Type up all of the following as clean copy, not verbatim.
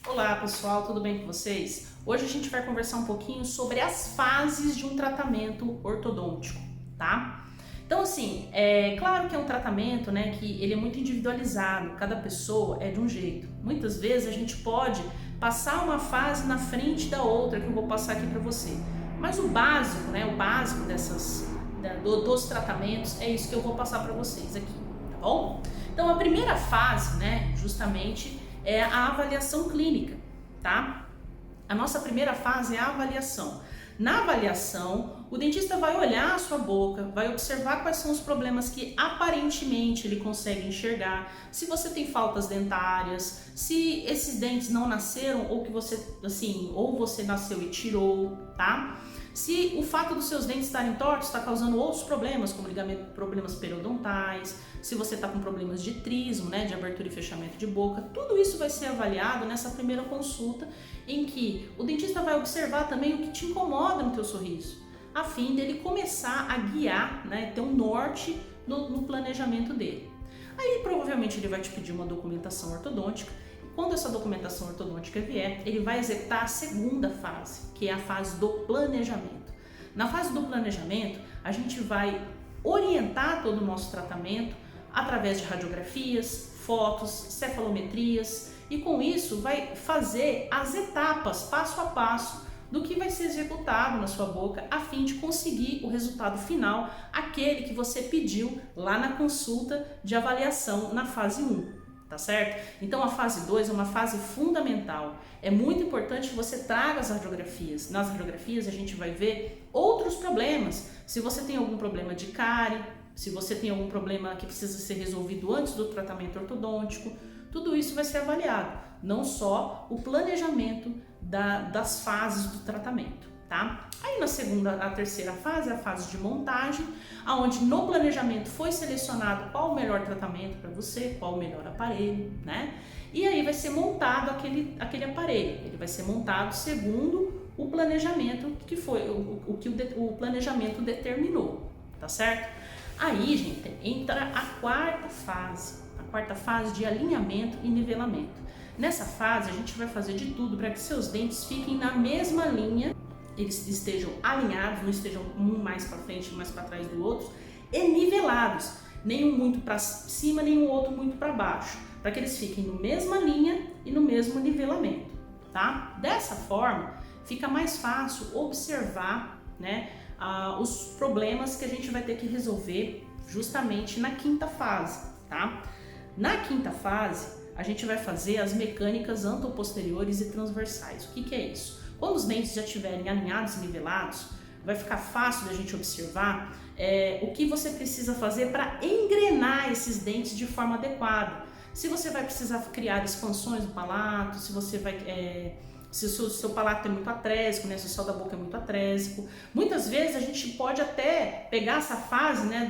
Olá pessoal, tudo bem com vocês? Hoje a gente vai conversar um pouquinho sobre as fases de um tratamento ortodôntico, tá? Então assim, é claro que é um tratamento, né, que ele é muito individualizado, cada pessoa é de um jeito. Muitas vezes a gente pode passar uma fase na frente da outra, que eu vou passar aqui para você. Mas o básico, né, o básico dos tratamentos é isso que eu vou passar para vocês aqui, tá bom? Então a primeira fase, né, justamente é a avaliação clínica, tá? A nossa primeira fase é a avaliação. Na avaliação, o dentista vai olhar a sua boca, vai observar quais são os problemas que aparentemente ele consegue enxergar, se você tem faltas dentárias, se esses dentes não nasceram ou que você, assim, ou você nasceu e tirou, tá? Se o fato dos seus dentes estarem tortos está causando outros problemas, como problemas periodontais, se você está com problemas de trismo, né, de abertura e fechamento de boca, tudo isso vai ser avaliado nessa primeira consulta, em que o dentista vai observar também o que te incomoda no teu sorriso, a fim dele começar a guiar, né, ter um norte no planejamento dele. Aí provavelmente ele vai te pedir uma documentação ortodôntica. Quando essa documentação ortodôntica vier, ele vai executar a segunda fase, que é a fase do planejamento. Na fase do planejamento, a gente vai orientar todo o nosso tratamento através de radiografias, fotos, cefalometrias, e com isso vai fazer as etapas, passo a passo, do que vai ser executado na sua boca, a fim de conseguir o resultado final, aquele que você pediu lá na consulta de avaliação na fase 1. Tá certo? Então a fase 2 é uma fase fundamental. É muito importante que você traga as radiografias. Nas radiografias a gente vai ver outros problemas. Se você tem algum problema de cárie, se você tem algum problema que precisa ser resolvido antes do tratamento ortodôntico, tudo isso vai ser avaliado. Não só o planejamento das fases do tratamento. Tá? Aí a terceira fase é a fase de montagem, onde no planejamento foi selecionado qual o melhor tratamento para você, qual o melhor aparelho, né? E aí vai ser montado aquele aparelho, ele vai ser montado segundo o planejamento que foi, o planejamento determinou, tá certo? Aí, gente, entra a quarta fase de alinhamento e nivelamento. Nessa fase a gente vai fazer de tudo para que seus dentes fiquem na mesma linha, eles estejam alinhados, não estejam um mais para frente, um mais para trás do outro, e nivelados, nenhum muito para cima, nenhum outro muito para baixo, para que eles fiquem na mesma linha e no mesmo nivelamento, tá? Dessa forma, fica mais fácil observar, né, os problemas que a gente vai ter que resolver justamente na quinta fase, tá? Na quinta fase, a gente vai fazer as mecânicas anteroposteriores e transversais. O que é isso? Quando os dentes já estiverem alinhados e nivelados, vai ficar fácil da gente observar o que você precisa fazer para engrenar esses dentes de forma adequada. Se você vai precisar criar expansões do palato, se você vai... se o seu palato é muito atrésico, né, se o céu da boca é muito atrésico. Muitas vezes a gente pode até pegar essa fase, né,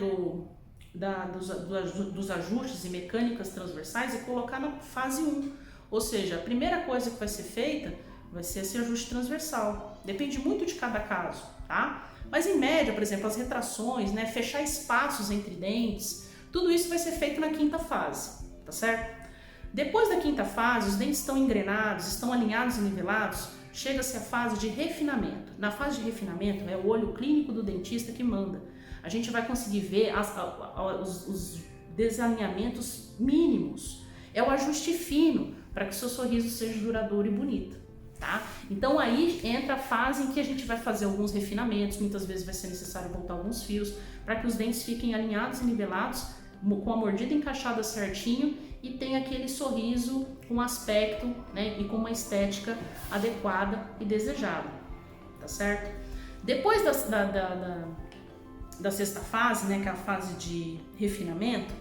dos ajustes e mecânicas transversais e colocar na fase 1. Ou seja, a primeira coisa que vai ser feita vai ser esse ajuste transversal. Depende muito de cada caso, tá? Mas em média, por exemplo, as retrações, né, fechar espaços entre dentes, tudo isso vai ser feito na quinta fase, tá certo? Depois da quinta fase, os dentes estão engrenados, estão alinhados e nivelados, chega-se à fase de refinamento. Na fase de refinamento, é o olho clínico do dentista que manda. A gente vai conseguir ver os desalinhamentos mínimos. É o ajuste fino para que o seu sorriso seja duradouro e bonito. Tá? Então aí entra a fase em que a gente vai fazer alguns refinamentos, muitas vezes vai ser necessário voltar alguns fios para que os dentes fiquem alinhados e nivelados, com a mordida encaixada certinho e tenha aquele sorriso com aspecto, né, e com uma estética adequada e desejada, tá certo? Depois da sexta fase, né, que é a fase de refinamento,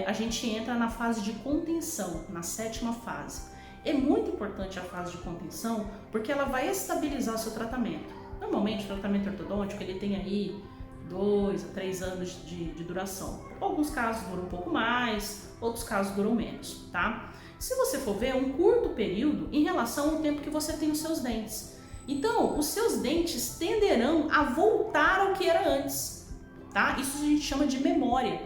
a gente entra na fase de contenção, na sétima fase. É muito importante a fase de contenção porque ela vai estabilizar o seu tratamento. Normalmente o tratamento ortodôntico ele tem aí 2 a 3 anos de duração. Alguns casos duram um pouco mais, outros casos duram menos, tá? Se você for ver, é um curto período em relação ao tempo que você tem os seus dentes. Então, os seus dentes tenderão a voltar ao que era antes, tá? Isso a gente chama de memória.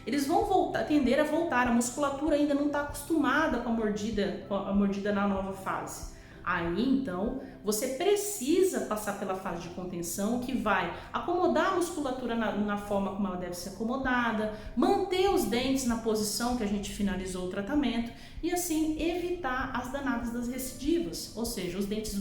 eles vão tender a voltar. A musculatura ainda não está acostumada com a mordida na nova fase. Aí, então, você precisa passar pela fase de contenção, que vai acomodar a musculatura na forma como ela deve ser acomodada, manter os dentes na posição que a gente finalizou o tratamento e, assim, evitar as danadas das recidivas, ou seja, os dentes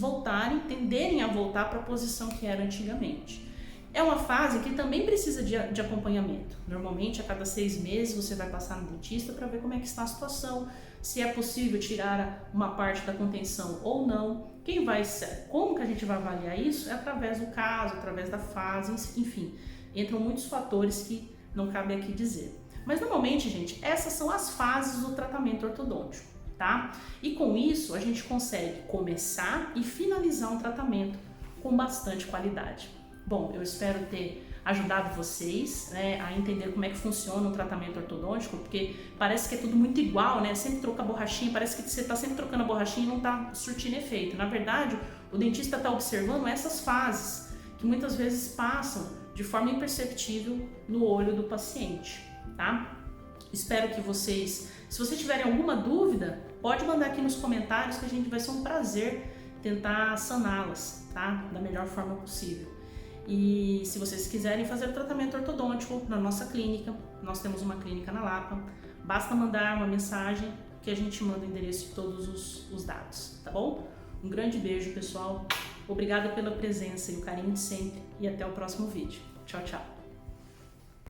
tenderem a voltar para a posição que era antigamente. É uma fase que também precisa de acompanhamento. Normalmente, a cada 6 meses, você vai passar no dentista para ver como é que está a situação, se é possível tirar uma parte da contenção ou não. Como que a gente vai avaliar isso? É através do caso, através da fase, enfim. Entram muitos fatores que não cabe aqui dizer. Mas, normalmente, gente, essas são as fases do tratamento ortodôntico, tá? E com isso, a gente consegue começar e finalizar um tratamento com bastante qualidade. Bom, eu espero ter ajudado vocês, né, a entender como é que funciona o tratamento ortodôntico, porque parece que é tudo muito igual, né? Sempre troca a borrachinha, parece que você está sempre trocando a borrachinha e não está surtindo efeito. Na verdade, o dentista está observando essas fases que muitas vezes passam de forma imperceptível no olho do paciente, tá? Espero que vocês, se vocês tiverem alguma dúvida, pode mandar aqui nos comentários que vai ser um prazer tentar saná-las, tá? Da melhor forma possível. E se vocês quiserem fazer o tratamento ortodôntico na nossa clínica, nós temos uma clínica na Lapa, basta mandar uma mensagem que a gente manda o endereço e todos os dados, tá bom? Um grande beijo, pessoal. Obrigada pela presença e o carinho de sempre e até o próximo vídeo. Tchau, tchau.